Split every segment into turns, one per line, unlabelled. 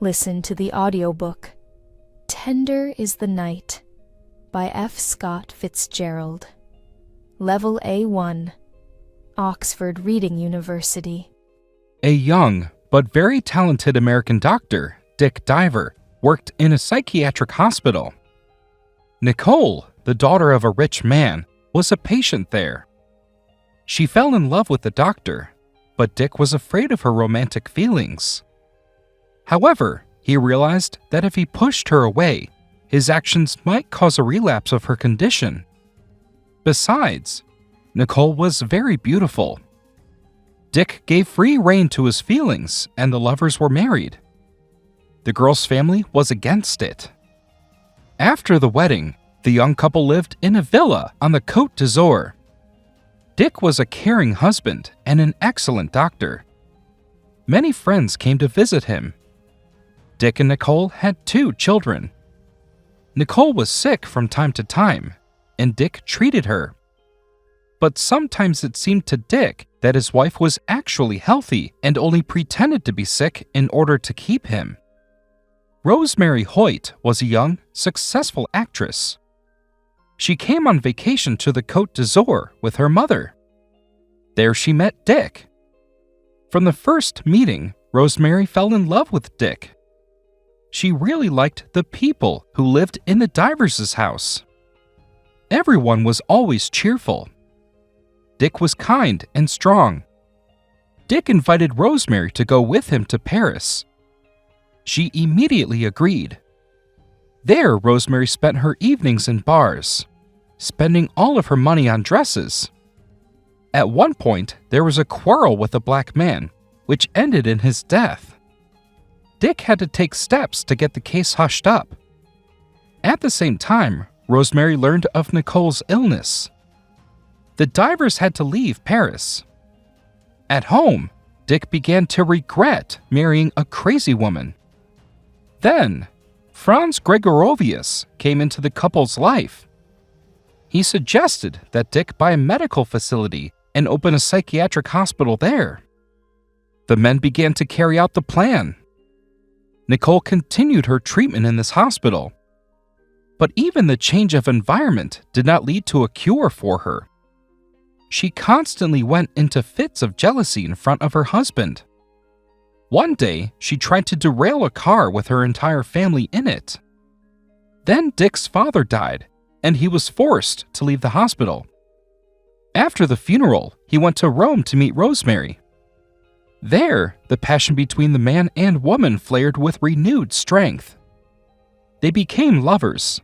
Listen to the audiobook, Tender is the Night, by F. Scott Fitzgerald. Level A1, Oxford Reading University.
A young but very talented American doctor, Dick Diver, worked in a psychiatric hospital. Nicole, the daughter of a rich man, was a patient there. She fell in love with the doctor, but Dick was afraid of her romantic feelings. However, he realized that if he pushed her away, his actions might cause a relapse of her condition. Besides, Nicole was very beautiful. Dick gave free rein to his feelings, and the lovers were married. The girl's family was against it. After the wedding, the young couple lived in a villa on the Côte d'Azur. Dick was a caring husband and an excellent doctor. Many friends came to visit him. Dick and Nicole had 2 children. Nicole was sick from time to time, and Dick treated her. But sometimes it seemed to Dick that his wife was actually healthy and only pretended to be sick in order to keep him. Rosemary Hoyt was a young, successful actress. She came on vacation to the Côte d'Azur with her mother. There she met Dick. From the first meeting, Rosemary fell in love with Dick. She really liked the people who lived in the Divers' house. Everyone was always cheerful. Dick was kind and strong. Dick invited Rosemary to go with him to Paris. She immediately agreed. There, Rosemary spent her evenings in bars, spending all of her money on dresses. At one point, there was a quarrel with a black man, which ended in his death. Dick had to take steps to get the case hushed up. At the same time, Rosemary learned of Nicole's illness. The Divers had to leave Paris. At home, Dick began to regret marrying a crazy woman. Then, Franz Gregorovius came into the couple's life. He suggested that Dick buy a medical facility and open a psychiatric hospital there. The men began to carry out the plan. Nicole continued her treatment in this hospital. But even the change of environment did not lead to a cure for her. She constantly went into fits of jealousy in front of her husband. One day, she tried to derail a car with her entire family in it. Then Dick's father died, and he was forced to leave the hospital. After the funeral, he went to Rome to meet Rosemary. There, the passion between the man and woman flared with renewed strength. They became lovers.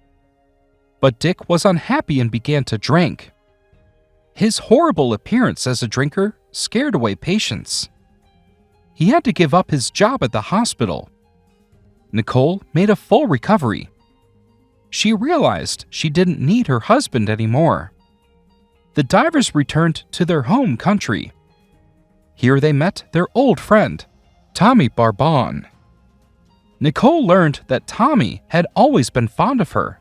But Dick was unhappy and began to drink. His horrible appearance as a drinker scared away patients. He had to give up his job at the hospital. Nicole made a full recovery. She realized she didn't need her husband anymore. The Divers returned to their home country. Here they met their old friend, Tommy Barbon. Nicole learned that Tommy had always been fond of her.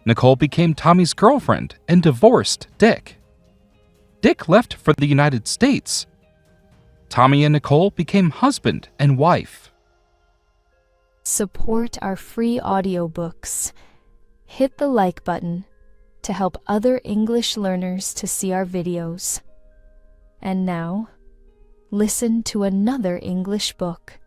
Nicole became Tommy's girlfriend and divorced Dick. Dick left for the United States. Tommy and Nicole became husband and wife.
Support our free audiobooks. Hit the like button to help other English learners to see our videos. And now, listen to another English book.